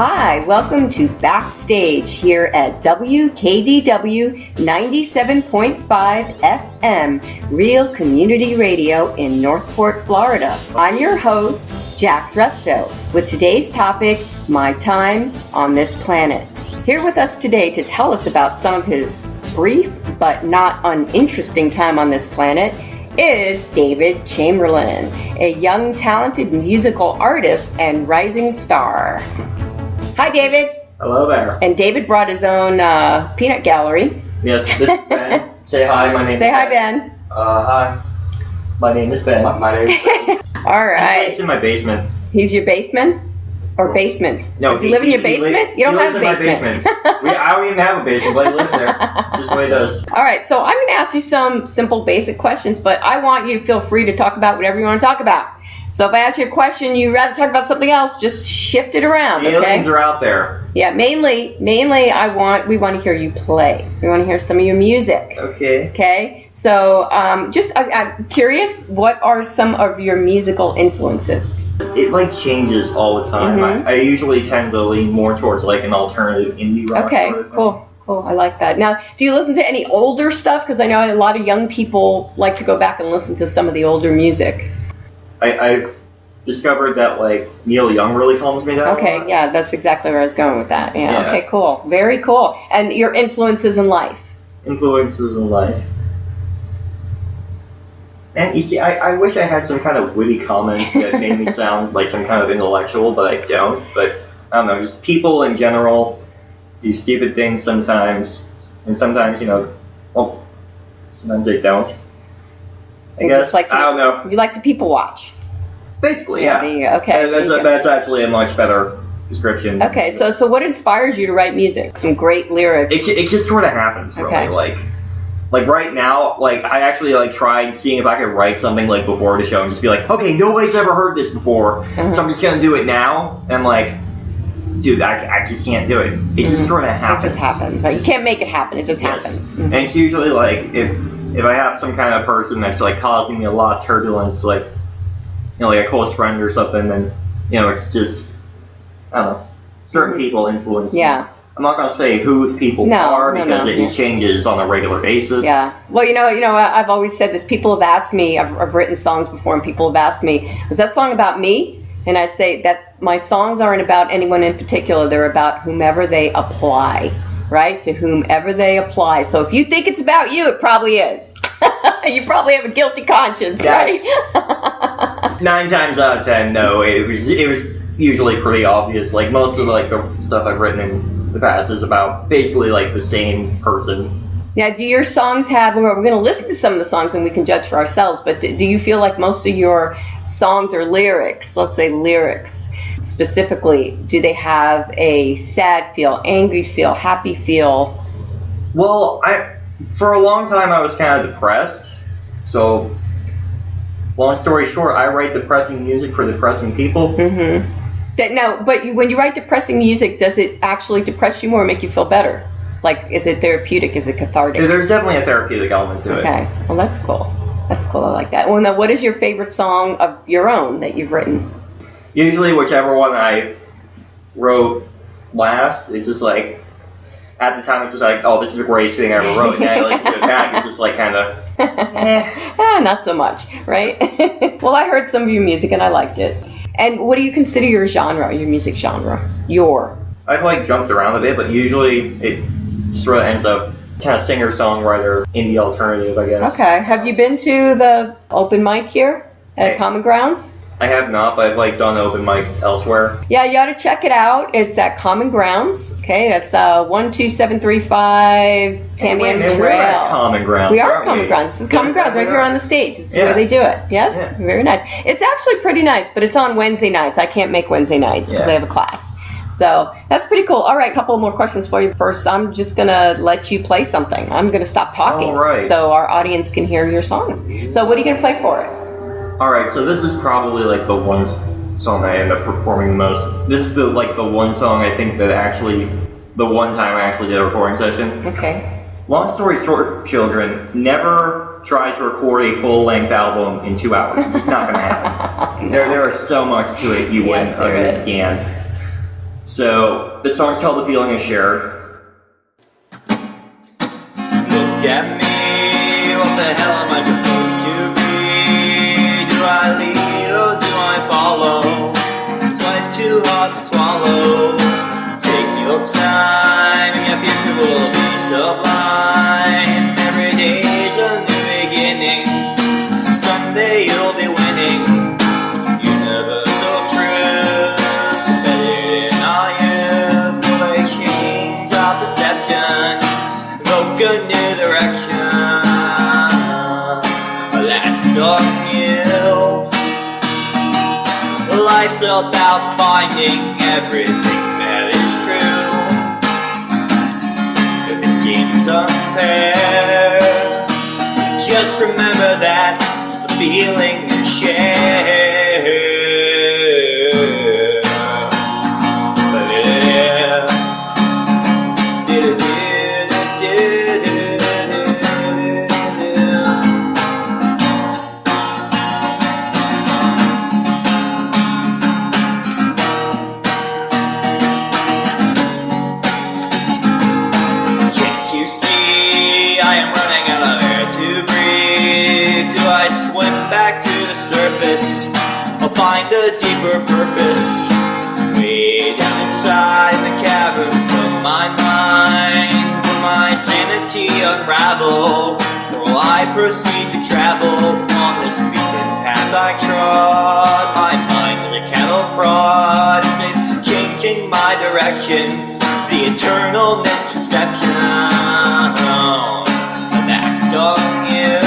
Hi, welcome to Backstage here at WKDW 97.5 FM, Real Community Radio in Northport, Florida. I'm your host, Jax Resto, with today's topic, My Time on This Planet. Here with us today to tell us about some of his brief but not uninteresting time on this planet is David Chamberlain, a young, talented musical artist and rising star. Hi, David. Hello there. And David brought his own peanut gallery. Yes, this is Ben. Say hi, my name is Ben. Say hi, Ben. Hi. My name is Ben. My name is Ben. All right. He's in my basement. He's your basement? Or basement? No, does he live in your basement? You don't have a basement. I don't even have a basement, but he lives there. Just the way he does. All right, so I'm going to ask you some simple, basic questions, but I want you to feel free to talk about whatever you want to talk about. So if I ask you a question, you'd rather talk about something else, just shift it around, okay? Aliens are out there. Yeah, mainly we want to hear you play. We want to hear some of your music. Okay. Okay? So I'm curious, what are some of your musical influences? It changes all the time. Mm-hmm. I usually tend to lean more towards an alternative indie rock. Okay, sort of thing. cool. I like that. Now, do you listen to any older stuff? Because I know a lot of young people like to go back and listen to some of the older music. I discovered that Neil Young really calms me down. Okay, yeah, that's exactly where I was going with that. Yeah. Okay, cool. Very cool. And your influences in life? Influences in life. And you see, I wish I had some kind of witty comment that made me sound like some kind of intellectual, but I don't. But I don't know, just people in general do stupid things sometimes, and sometimes, sometimes they don't. I guess. I don't know. You like to people watch? Basically, yeah. Okay. That's actually a much better description. Okay, so what inspires you to write music? Some great lyrics. It just sort of happens, really. Okay. Like right now, I actually tried seeing if I could write something before the show and just be okay, nobody's ever heard this before, so I'm just gonna do it now. And dude, I just can't do it. It just sort of happens. It just happens, right? You can't make it happen. It just happens. Mm-hmm. And it's usually if I have some kind of person that's causing me a lot of turbulence, a close friend or something, then it's just, I don't know, certain people influence me. Yeah. I'm not going to say who people are because it changes on a regular basis. Yeah. Well, I've always said this. People have asked me, I've written songs before, and people have asked me, was that song about me? And I say, my songs aren't about anyone in particular. They're about whomever they apply, right? To whomever they apply. So if you think it's about you, it probably is. You probably have a guilty conscience, right? 9 times out of 10, no. It was usually pretty obvious. Most of the stuff I've written in the past is about basically the same person. Now, do your songs have? We're going to listen to some of the songs and we can judge for ourselves. But do you feel like most of your songs or lyrics, let's say lyrics specifically, do they have a sad feel, angry feel, happy feel? Well, for a long time I was kind of depressed. So, long story short, I write depressing music for depressing people. Mm-hmm. When you write depressing music, does it actually depress you more or make you feel better? Is it therapeutic? Is it cathartic? There's definitely a therapeutic element to it. Okay. Well, that's cool. That's cool. I like that. Well, now, what is your favorite song of your own that you've written? Usually, whichever one I wrote last, it's just at the time, it's just oh, this is the greatest thing I ever wrote. And I listen to it back, it's just kind of, not so much, right? Well, I heard some of your music and I liked it. And what do you consider your genre, your music genre? I've jumped around a bit, but usually it sort of ends up kind of singer-songwriter, indie alternative, I guess. Okay. Have you been to the open mic here at Common Grounds? I have not, but I've done open mics elsewhere. Yeah, you ought to check it out. It's at Common Grounds. Okay, that's 12735 Tamiami Trail. We're at Common Grounds. We are at Common Grounds. This is Common Grounds right here on the stage. This is where they do it. Yes, very nice. It's actually pretty nice, but it's on Wednesday nights. I can't make Wednesday nights because I have a class. So that's pretty cool. All right, a couple more questions for you. First, I'm just going to let you play something. I'm going to stop talking so our audience can hear your songs. So what are you going to play for us? All right, so this is probably the one song I end up performing the most. This is the one song I think that the one time I actually did a recording session. Okay. Long story short, children, never try to record a full-length album in 2 hours. It's just not going to happen. There is so much to it you wouldn't understand. So this song's called "The Feeling Is Shared." Look at me, what the hell am I supposed to be? Do I lead or do I follow? Is life too hard to swallow? Take your time, your future will be sublime. Every day's a new beginning, someday you'll be winning. Universal truths embedded in our youth will change our perception, evoke a new direction. That's on you. Life's about finding everything that is true. If it seems unfair, just remember that the feeling is shared. Can't you see I am running out of air to breathe? Do I swim back to the surface? I'll find a deeper purpose way down inside the caverns of my mind. Will my sanity unravel? Will I proceed to travel on this beaten path I trod? My mind is a cattle prod. Is it changing my direction? The eternal misconception. That's on you.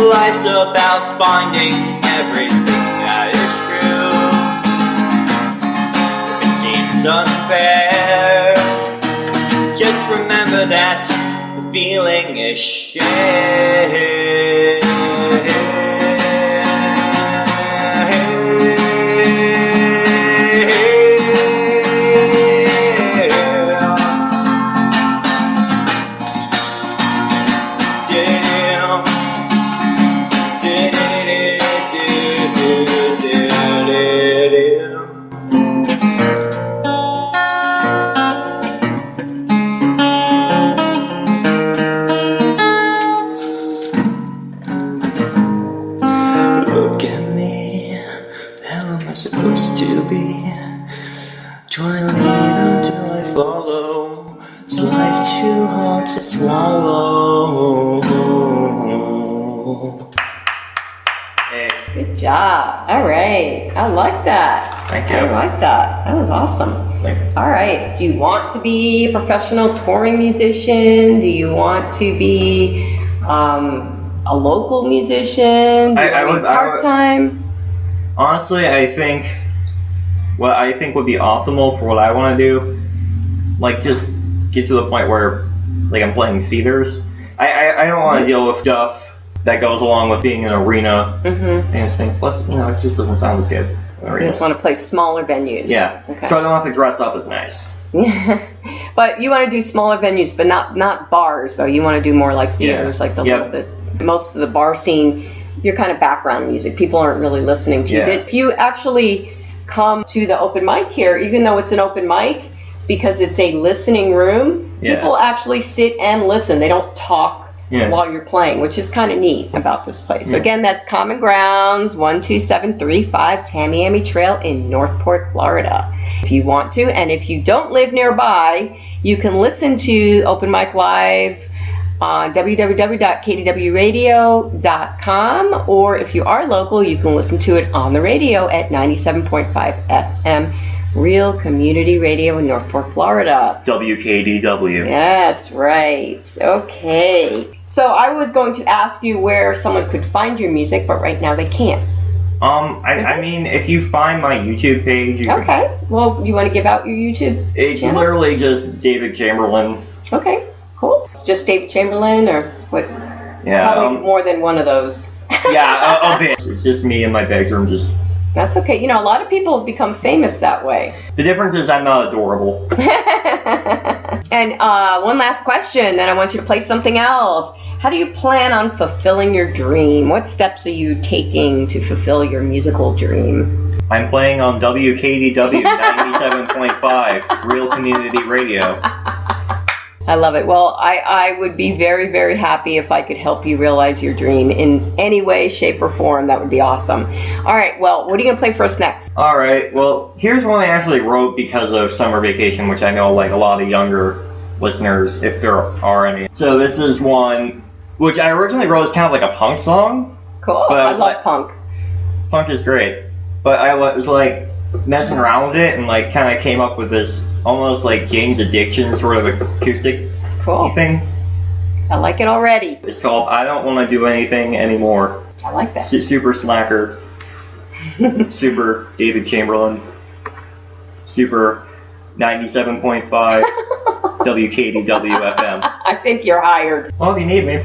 Life's about finding everything that is true. If it seems unfair, just remember that the feeling is shared. Look at me, the hell am I supposed to be? Do I lead or do I follow? Is life too hard to swallow? Hey, Good job. All right. I like that. Thank you. I like that. That was awesome. thanks. All right. Do you want to be a professional touring musician? Do you want to be a local musician? Do you I want to would- be part-time? Honestly, I think what I think would be optimal for what I want to do, like just get to the point where like I'm playing theaters. I don't want to deal with stuff that goes along with being in an arena Mm-hmm. and thing. Plus, it just doesn't sound as good. in You arenas. just want to play smaller venues. Yeah. Okay. So I don't have to dress up as nice. But you want to do smaller venues, but not bars, though. You want to do more like theaters, like the Yep. little bit. Most of the bar scene, you're kind of background music. People aren't really listening to you. Yeah. If you actually come to the open mic here, even though it's an open mic, because it's a listening room, Yeah. people actually sit and listen. They don't talk Yeah. while you're playing, which is kind of neat about this place. So Yeah. again, that's Common Grounds, 12735 Tamiami Trail in Northport, Florida. If you want to, and if you don't live nearby, you can listen to Open Mic Live on www.kdwradio.com, or if you are local, you can listen to it on the radio at 97.5 FM, Real Community Radio in Northport, Florida. WKDW. Yes, right. Okay. So I was going to ask you where someone could find your music, but right now they can't. I mean, if you find my YouTube page, you can, Okay. Well, you want to give out your YouTube? it's channel? literally just David Chamberlain. Okay, cool. It's just David Chamberlain, or what? Yeah. Probably more than one of those. Yeah, a bit. It's just me in my bedroom. Just That's okay. You know, a lot of people have become famous that way. the difference is I'm not adorable. And one last question, then I want you to play something else. How do you plan on fulfilling your dream? What steps are you taking to fulfill your musical dream? I'm playing on WKDW 97.5, Real Community Radio. I love it. Well, I would be very, very happy if I could help you realize your dream in any way, shape, or form. That would be awesome. All right, well, what are you going to play for us next? All right, well, here's one I actually wrote because of summer vacation, which I know like a lot of younger listeners, if there are any. So this is one which I originally wrote as kind of like a punk song. Cool. But I love punk. Punk is great. But I was like messing around with it and like kind of came up with this almost like Jane's Addiction sort of acoustic thing. I like it already. It's called I Don't Want to Do Anything Anymore. I like that. Super Slacker. Super David Chamberlain. Super 97.5 WKDW FM. I think you're hired. Well, if you need me.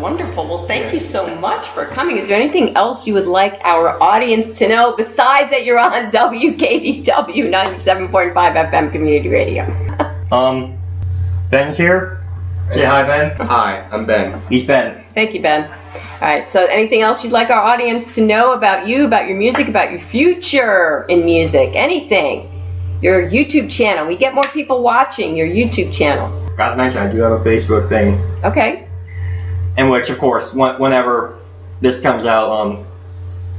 Wonderful. Well, thank you so much for coming. Is there anything else you would like our audience to know besides that you're on WKDW 97.5 FM Community Radio? Ben's here. Say hi, Ben. Hi, I'm Ben. He's Ben. Thank you, Ben. All right, so anything else you'd like our audience to know about you, about your music, about your future in music, anything? Your YouTube channel. We get more people watching your YouTube channel. Got to mention, I do have a Facebook thing. Okay. In which, of course, whenever this comes out on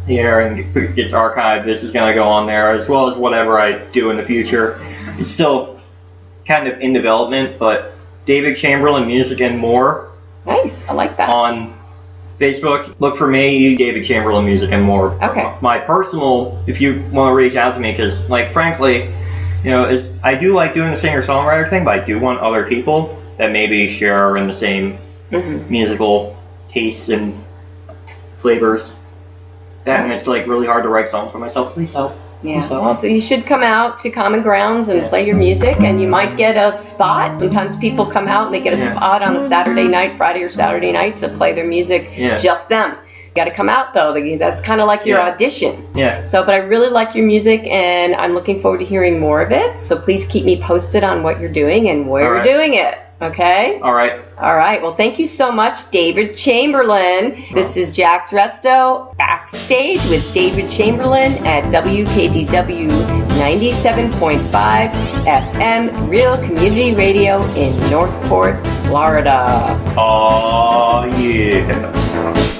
the air and gets archived, this is going to go on there, as well as whatever I do in the future. It's still kind of in development, but David Chamberlain Music and More. Nice, I like that. On Facebook, look for me, David Chamberlain Music and More. Okay. My personal, if you want to reach out to me, because, like, frankly, you know, I do like doing the singer-songwriter thing, but I do want other people that maybe share in the same musical tastes and flavors. And it's like really hard to write songs for myself. Please help. Yeah, well, so you should come out to Common Grounds and play your music, and you might get a spot. Sometimes people come out and they get a spot on a Saturday night, Friday or Saturday night to play their music, just them. You got to come out though. That's kind of like your audition. Yeah. So, but I really like your music, and I'm looking forward to hearing more of it. So please keep me posted on what you're doing and where you're doing it. Okay? All right. All right. Well, thank you so much, David Chamberlain. This is Jack's Resto Backstage with David Chamberlain at WKDW 97.5 FM, Real Community Radio in Northport, Florida. Oh, yeah.